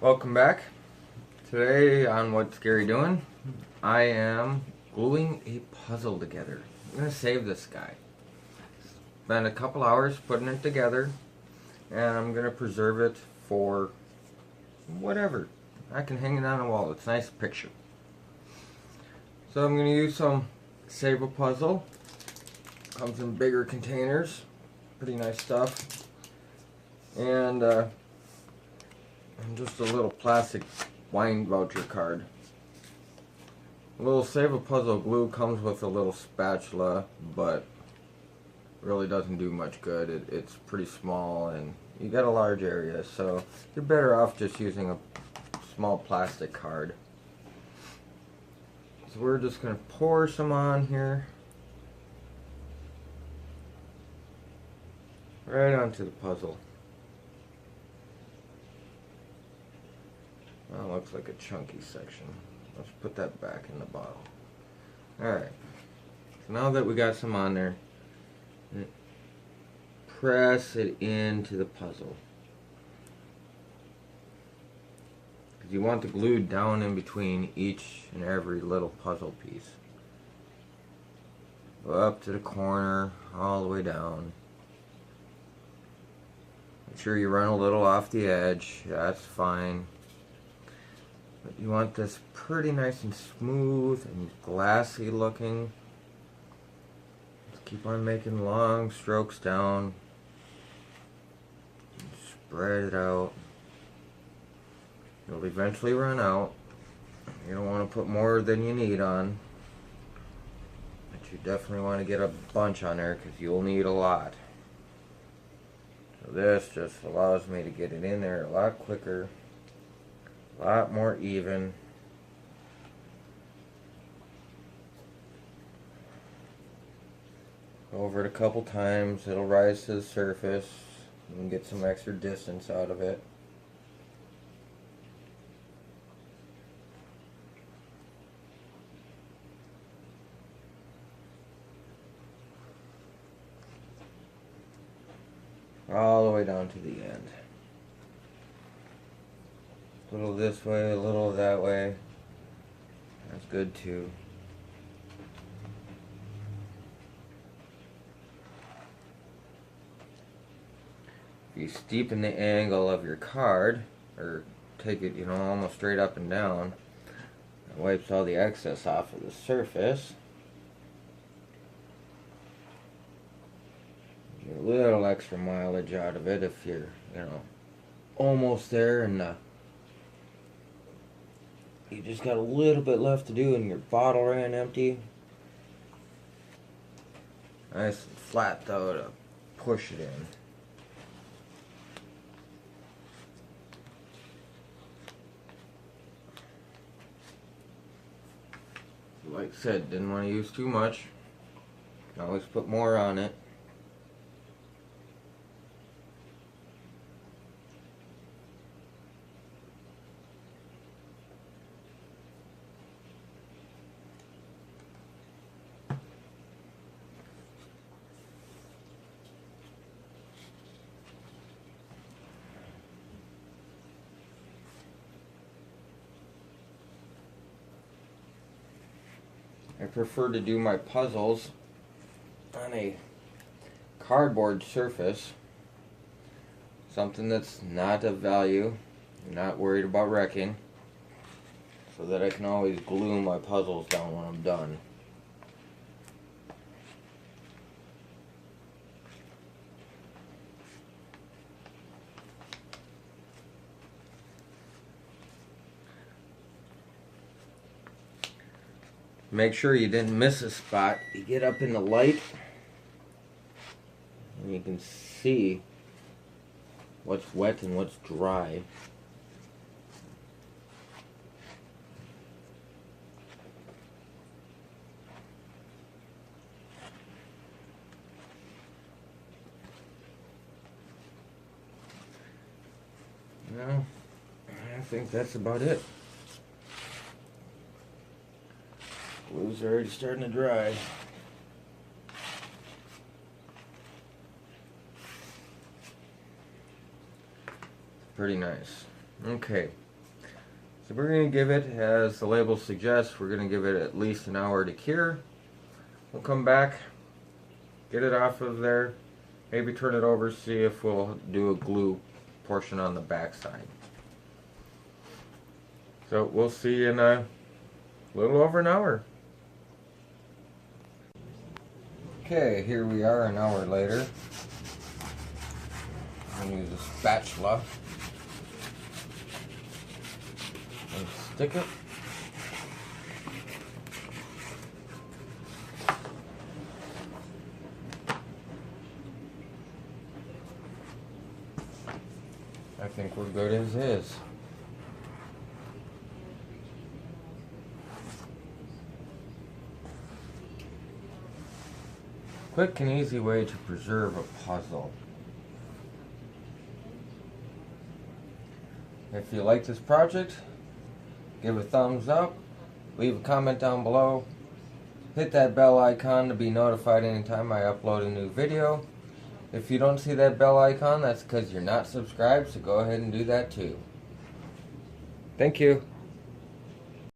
Welcome back. Today on What's Gary Doing, I am gluing a puzzle together. I'm going to save this guy. Spent a couple hours putting it together, and I'm going to preserve it for whatever. I can hang it on a wall. It's a nice picture. So I'm going to use some Save a Puzzle. Comes in bigger containers. Pretty nice stuff. And just a little plastic wine voucher card. A little Save a Puzzle glue comes with a little spatula, but really doesn't do much good. It's pretty small and you got a large area, so you're better off just using a small plastic card. So we're just going to pour some on here. Right onto the puzzle. That looks like a chunky section. Let's put that back in the bottle. Alright. So now that we got some on there, press it into the puzzle. Because you want the glue down in between each and every little puzzle piece. Go up to the corner, all the way down. Make sure you run a little off the edge. That's fine. But you want this pretty nice and smooth and glassy looking. Just keep on making long strokes down. Spread it out. You'll eventually run out. You don't want to put more than you need on. But you definitely want to get a bunch on there because you'll need a lot. So this just allows me to get it in there a lot quicker. A lot more even. Over it a couple times, it'll rise to the surface. You can get some extra distance out of it. All the way down to the end. A little this way, a little that way. That's good too. If you steepen the angle of your card, or take it, almost straight up and down, it wipes all the excess off of the surface. Get a little extra mileage out of it if you're, almost there and you just got a little bit left to do and your bottle ran empty. Nice and flat though to push it in. Like I said, didn't want to use too much. Always put more on it. I prefer to do my puzzles on a cardboard surface, something that's not of value, I'm not worried about wrecking, so that I can always glue my puzzles down when I'm done. Make sure you didn't miss a spot. You get up in the light and you can see what's wet and what's dry. Well, I think that's about it. Glue's already starting to dry. Pretty nice. Okay, So we're going to give it, as the label suggests, we're going to give it at least an hour to cure. We'll come back, get it off of there, maybe turn it over, see if we'll do a glue portion on the back side. So we'll see you in a little over an hour. Okay, here we are an hour later. I'm going to use a spatula and stick it. I think we're good as is. Quick and easy way to preserve a puzzle. If you like this project, give a thumbs up, leave a comment down below, hit that bell icon to be notified anytime I upload a new video. If you don't see that bell icon, that's because you're not subscribed, so go ahead and do that too. Thank you.